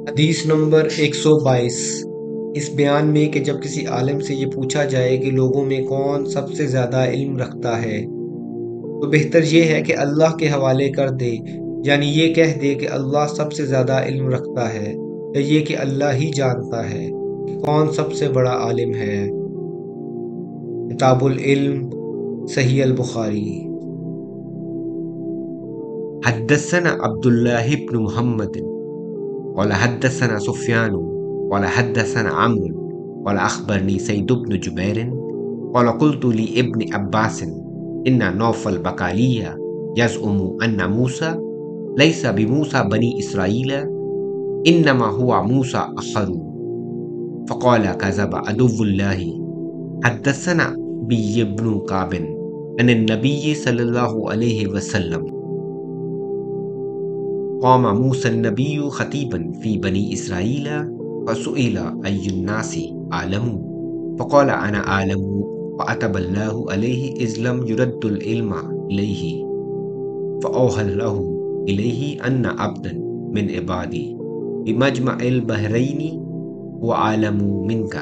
حدیث نمبر 122۔ اس بیان میں کہ جب کسی عالم سے یہ پوچھا جائے کہ لوگوں میں کون سب سے زیادہ علم رکھتا ہے تو بہتر یہ ہے کہ اللہ کے حوالے کر دے، یعنی یہ کہہ دے کہ اللہ سب سے زیادہ علم رکھتا ہے، یا یہ کہ اللہ ہی جانتا ہے کہ کون سب سے بڑا عالم ہے۔ کتاب العلم، صحیح البخاری۔ حدثنا عبد الله بن محمد قال حدثنا سفيان قال حدثنا عمرو قال أخبرني سيد بن جبير قال قلت لابن عباس إن نوفل بقالية يزعم أن موسى ليس بموسى بني إسرائيل إنما هو موسى آخر، فقال كذب عدو الله. حدثنا بي بن كعب عن النبي صلى الله عليه وسلم قام موسى النبي خطيبا في بني إسرائيل فسئل أي الناس أعلم فقال أنا أعلم، فأتب الله عليه إذ لم يرد العلم إليه، فأوحى الله إليه أن عبدا من عبادي بمجمع البحرين هو أعلم منك.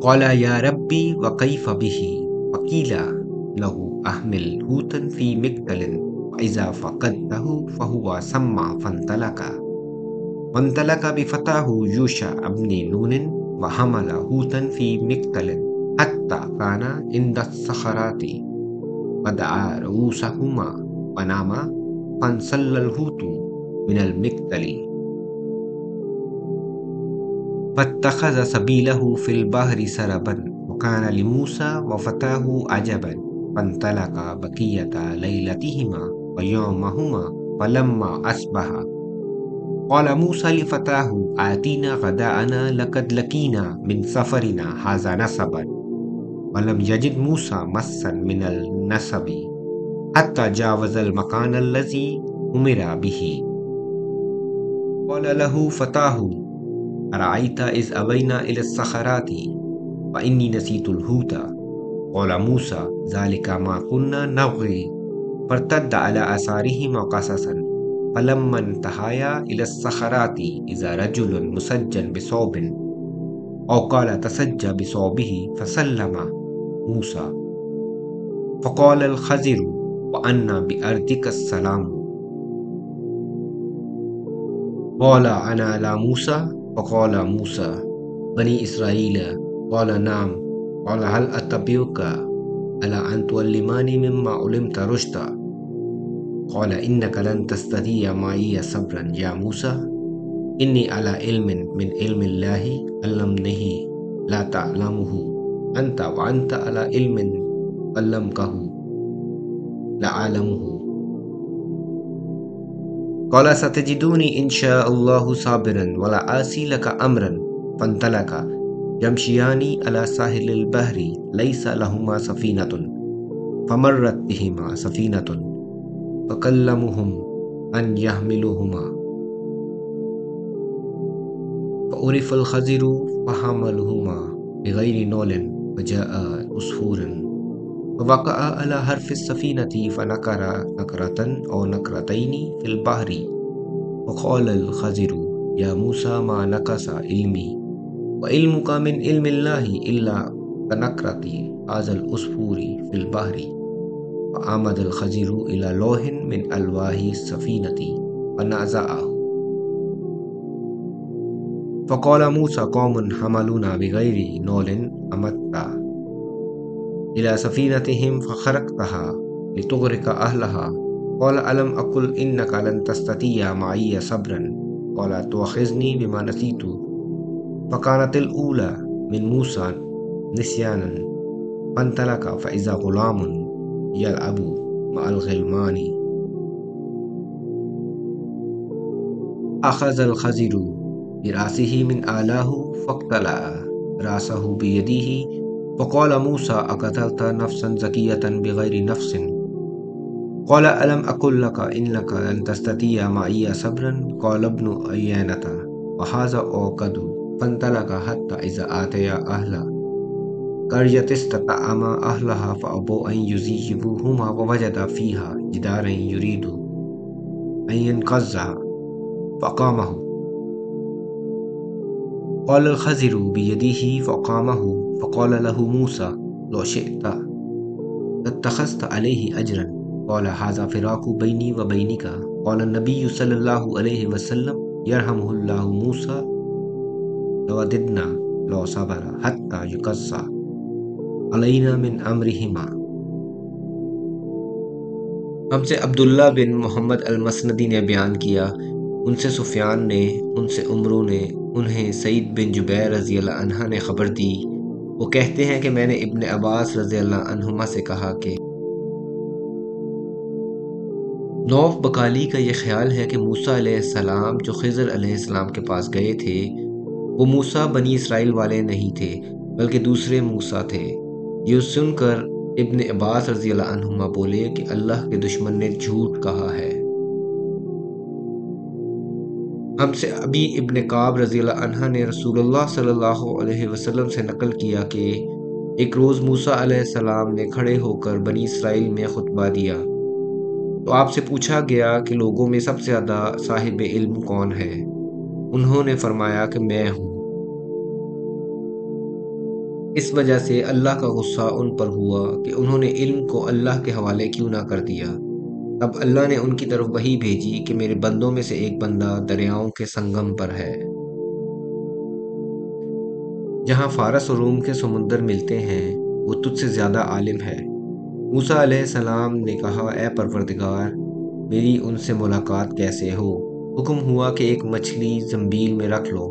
قال يا ربي وكيف به؟ فقيل له أحمل حوتا في مكتل وإذا فقدته فهو سمى فانطلق بفتاه يوشع بن نون وحمل حوتا في مكتل حتى كان عند الصخرات فدعا رؤوسهما وناما فانسل الحوت من المكتل فاتخذ سبيله في البحر سربا وكان لموسى وفتاه عجبا فانطلقا بقية ليلتهما ويومهما فلما أصبح قال موسى لفتاه آتينا غداءنا لقد لقينا من سفرنا هذا نصبا، ولم يجد موسى مسا من النصب حتى جاوز المكان الذي أمر به. قال له فتاه أرأيت إذ أوينا إلى الصخرات فإني نسيت الحوت؟ قال موسى ذلك ما كنا نبغي، فارتد على آثارهما قصصا، فلما انتهيا إلى الصخرات إذا رجل مسجى بثوب أو قال تسجى بثوبه فسلم موسى، فقال الخضر وأنا بأرضك السلام؟ قال أنا على موسى؟ فقال موسى بني إسرائيل؟ قال نعم. قال هل أتبعك على أن تعلمني مما علمت رشدا؟ قال إنك لن تستطيع معي صبرا يا موسى، إني على علم من علم الله علمنه لا تعلمه أنت، وأنت على علم علمكه لا أعلمه. قال ستجدوني إن شاء الله صابرا ولا آسي لك أمرا. فانطلقا يمشيان على ساحل البحر ليس لهما سفينة، فمرت بهما سفينة فكلمهم أن يحملوهما، فعرف الخضر فحملهما بغير نول، فجاء عصفور فوقع على حرف السفينة فنكر نكرة أو نكرتين في البحر، وقال الخضر يا موسى ما نقص علمي وعلمك من علم الله إلا كنكرة هذا العصفور في البحر. فعمد الخضر إلى لوح من ألواح السفينة فنزعه، فقال موسى قوم حملونا بغير نول أمدت إلى سفينتهم فخرقتها لتغرق أهلها. قال ألم أقل إنك لن تستطيع معي صبرا؟ قال تؤاخذني بما نسيت. فكانت الأولى من موسى نسيانا، فانطلق فإذا غلام يلعب مع الغلمان، أخذ الخضر برأسه من آلاه فاقتلع رأسه بيده، فقال موسى أقتلت نفسا زكية بغير نفس؟ قال ألم أقل لك إنك لن تستطيع معي صبرا؟ قال ابن عيينة وهذا أوقد. فانطلق حتى إذا آتيا أهل قرية استطعما أهلها فأبوا أن يضيفوهما ووجد فيها جدارا يريد أن ينقض فأقامه قال الخضر بيده فأقامه فقال له موسى لو شئت لاتخذت عليه أجرا قال هذا فراق بيني وبينك قال النبي صلى الله عليه وسلم يرحمه الله موسى لوددنا لو صبر حتى يقصى علينا من أمرهما. ہم سے عبداللہ بن محمد المسندی نے بیان کیا، ان سے سفیان نے، ان سے عمرو نے، انہیں سعید بن جبیر رضی اللہ عنہ نے خبر دی، وہ کہتے ہیں کہ میں نے ابن عباس رضی اللہ عنہما سے کہا کہ نوف بکالی کا یہ خیال ہے کہ موسیٰ علیہ السلام جو خضر علیہ السلام کے پاس گئے تھے وہ موسیٰ بنی اسرائیل والے نہیں تھے بلکہ دوسرے موسیٰ تھے۔ یہ سن کر ابن عباس رضی اللہ عنہما بولے کہ اللہ کے دشمن نے جھوٹ کہا ہے۔ ہم سے ابی ابن کعب رضی اللہ عنہ نے رسول اللہ صلی اللہ علیہ وسلم سے نقل کیا کہ ایک روز موسیٰ علیہ السلام نے کھڑے ہو کر بنی اسرائیل میں خطبہ دیا تو آپ سے پوچھا گیا کہ لوگوں میں سب سے زیادہ صاحب علم کون ہے؟ انہوں نے فرمایا کہ میں ہوں۔ اس وجہ سے اللہ کا غصہ ان پر ہوا کہ انہوں نے علم کو اللہ کے حوالے کیوں نہ کر دیا۔ تب اللہ نے ان کی طرف وحی بھیجی کہ میرے بندوں میں سے ایک بندہ دریاؤں کے سنگم پر ہے، جہاں فارس اور روم کے سمندر ملتے ہیں، وہ تجھ سے زیادہ عالم ہے۔ موسیٰ علیہ السلام نے کہا اے پروردگار، میری ان سے ملاقات کیسے ہو؟ حکم ہوا کہ ایک مچھلی زنبیل میں رکھ لو،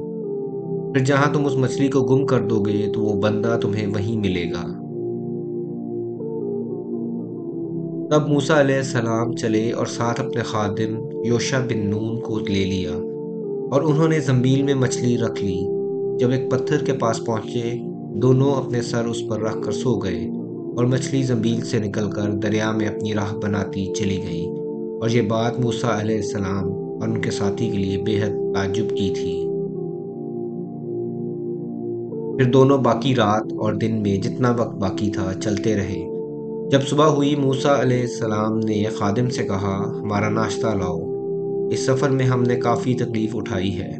پھر جہاں تم اس مچھلی کو گم کر دو گے تو وہ بندہ تمہیں وہیں ملے گا۔ تب موسیٰ علیہ السلام چلے اور ساتھ اپنے خادم یوشع بن نون کو لے لیا اور انہوں نے زنبیل میں مچھلی رکھ لی۔ جب ایک پتھر کے پاس پہنچے، دونوں اپنے سر اس پر رکھ کر سو گئے اور مچھلی زنبیل سے نکل کر دریا میں اپنی راہ بناتی چلی گئی، اور یہ بات موسیٰ علیہ السلام اور ان کے ساتھی کے لیے بے حد تعجب کی تھی۔ پھر دونوں باقی رات اور دن میں جتنا وقت باقی تھا چلتے رہے۔ جب صبح ہوئی موسیٰ علیہ السلام نے خادم سے کہا ہمارا ناشتہ لاؤ، اس سفر میں ہم نے کافی تکلیف اٹھائی ہے،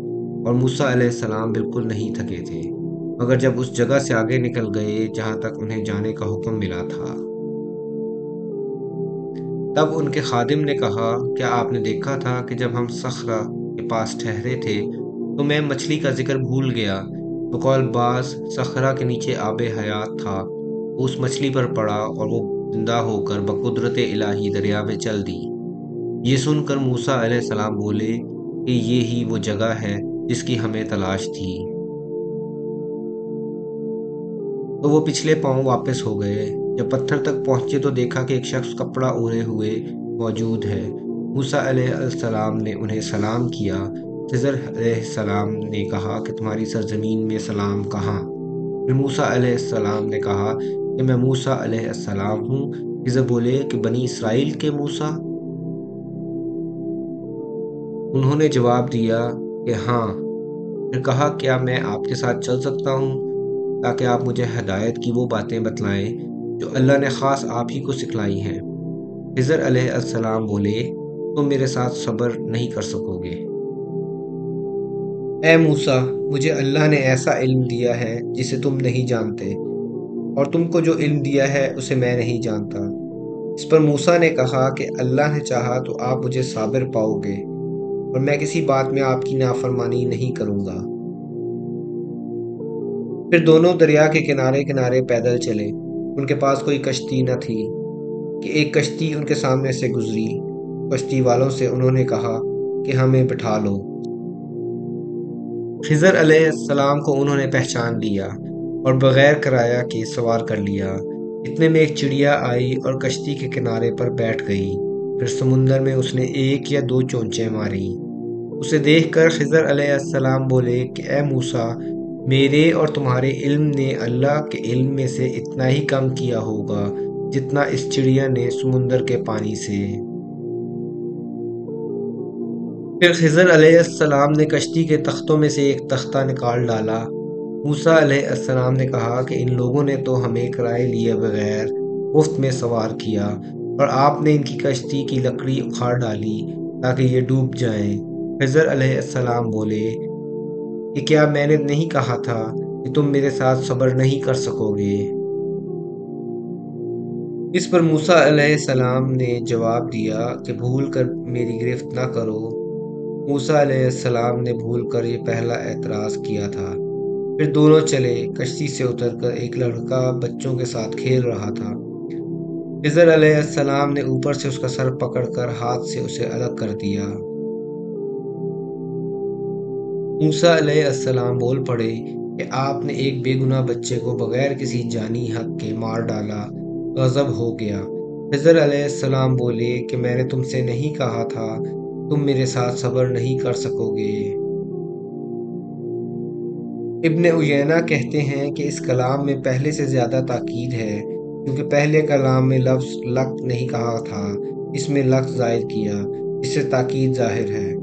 اور موسیٰ علیہ السلام بالکل نہیں تھکے تھے، مگر جب اس جگہ سے آگے نکل گئے جہاں تک انہیں جانے کا حکم ملا تھا۔ تب ان کے خادم نے کہا کیا آپ نے دیکھا تھا کہ جب ہم صخرہ کے پاس ٹھہرے تھے تو میں مچھلی کا ذکر بھول گیا، بقول بعض صخرہ کے نیچے آب حیات تھا، وہ اس مچھلی پر پڑا اور وہ زندہ ہو کر بقدرت الہی دریا میں چل دی۔ یہ سن کر موسیٰ علیہ السلام بولے کہ یہ ہی وہ جگہ ہے جس کی ہمیں تلاش تھی۔ تو وہ پچھلے پاؤں واپس ہو گئے۔ جب پتھر تک پہنچے تو دیکھا کہ ایک شخص کپڑا اوڑھے ہوئے موجود ہے۔ موسیٰ علیہ السلام نے انہیں سلام کیا۔ خضر علیہ السلام نے کہا کہ تمہاری سرزمین میں سلام کہاں؟ پھر موسیٰ علیہ السلام نے کہا کہ میں موسیٰ علیہ السلام ہوں۔ خضر بولے کہ بنی اسرائیل کے موسیٰ؟ انہوں نے جواب دیا کہ ہاں۔ پھر کہا کیا میں آپ کے ساتھ چل سکتا ہوں تاکہ آپ مجھے ہدایت کی وہ باتیں بتلائیں جو اللہ نے خاص آپ ہی کو سکھلائی ہیں؟ خضر علیہ السلام بولے تم میرے ساتھ صبر نہیں کر سکو گے۔ اے موسیٰ، مجھے اللہ نے ایسا علم دیا ہے جسے تم نہیں جانتے، اور تم کو جو علم دیا ہے اسے میں نہیں جانتا۔ اس پر موسیٰ نے کہا کہ اللہ نے چاہا تو آپ مجھے صابر پاؤ گے، اور میں کسی بات میں آپ کی نافرمانی نہیں کروں گا۔ پھر دونوں دریا کے کنارے کنارے پیدل چلے۔ ان کے پاس کوئی کشتی نہ تھی کہ ایک کشتی ان کے سامنے سے گزری۔ کشتی والوں سے انہوں نے کہا کہ ہمیں بٹھا لو۔ خضر علیہ السلام کو انہوں نے پہچان لیا اور بغیر کرایہ کے سوار کر لیا۔ اتنے میں ایک چڑیا آئی اور کشتی کے کنارے پر بیٹھ گئی۔ پھر سمندر میں اس نے ایک یا دو چونچیں ماری۔ اسے دیکھ کر خضر علیہ السلام بولے کہ اے موسیٰ، میرے اور تمہارے علم نے اللہ کے علم میں سے اتنا ہی کم کیا ہوگا جتنا اس چڑیا نے سمندر کے پانی سے۔ پھر خضر علیہ السلام نے کشتی کے تختوں میں سے ایک تختہ نکال ڈالا۔ موسیٰ علیہ السلام نے کہا کہ ان لوگوں نے تو ہمیں کرائے لیے بغیر مفت میں سوار کیا، اور آپ نے ان کی کشتی کی لکڑی اکھاڑ ڈالی تاکہ یہ ڈوب جائیں۔ خضر علیہ السلام بولے کہ کیا میں نے نہیں کہا تھا کہ تم میرے ساتھ صبر نہیں کر سکو گے؟ اس پر موسیٰ علیہ السلام نے جواب دیا کہ بھول کر میری گرفت نہ کرو۔ موسیٰ علیہ السلام نے بھول کر یہ پہلا اعتراض کیا تھا۔ پھر دونوں چلے، کشتی سے اتر کر ایک لڑکا بچوں کے ساتھ کھیل رہا تھا۔ خضر علیہ السلام نے اوپر سے اس کا سر پکڑ کر ہاتھ سے اسے الگ کر دیا۔ موسیٰ علیہ السلام بول پڑے کہ آپ نے ایک بے گناہ بچے کو بغیر کسی جانی حق کے مار ڈالا، غضب ہو گیا۔ خضر علیہ السلام بولے کہ میں نے تم سے نہیں کہا تھا تم میرے ساتھ صبر نہیں کر سکو گے؟ ابن عیینہ کہتے ہیں کہ اس کلام میں پہلے سے زیادہ تاکید ہے، کیونکہ پہلے کلام میں لفظ لق نہیں کہا تھا، اس میں لفظ زائد کیا، جس سے تاکید ظاہر ہے۔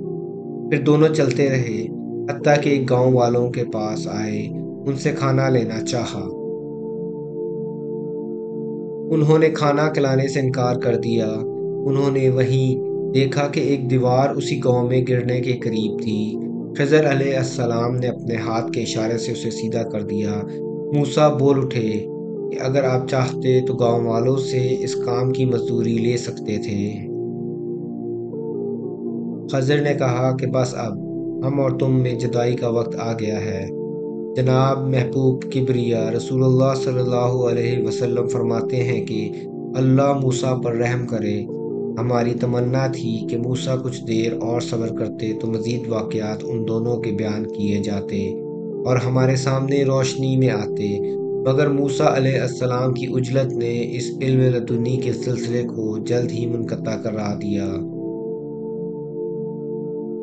پھر دونوں چلتے رہے، حتیٰ کہ ایک گاؤں والوں کے پاس آئے، ان سے کھانا لینا چاہا۔ انہوں نے کھانا کھلانے سے انکار کر دیا۔ انہوں نے وہیں دیکھا کہ ایک دیوار اسی گاؤں میں گرنے کے قریب تھی۔ خضر علیہ السلام نے اپنے ہاتھ کے اشارے سے اسے سیدھا کر دیا۔ موسیٰ بول اٹھے کہ اگر آپ چاہتے تو گاؤں والوں سے اس کام کی مزدوری لے سکتے تھے۔ خضر نے کہا کہ بس اب ہم اور تم میں جدائی کا وقت آ گیا ہے۔ جناب محبوب کبریا رسول اللہ صلی اللہ علیہ وسلم فرماتے ہیں کہ اللہ موسیٰ پر رحم کرے۔ ہماری تمنا تھی کہ موسیٰ کچھ دیر اور صبر کرتے تو مزید واقعات ان دونوں کے بیان کیے جاتے اور ہمارے سامنے روشنی میں آتے، مگر موسیٰ علیہ السلام کی عجلت نے اس علم لدنی کے سلسلے کو جلد ہی منقطع کرا دیا۔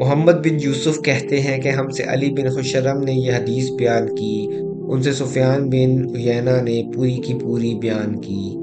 محمد بن یوسف کہتے ہیں کہ ہم سے علی بن خشرم نے یہ حدیث بیان کی، ان سے سفیان بن عیینہ نے پوری کی پوری بیان کی۔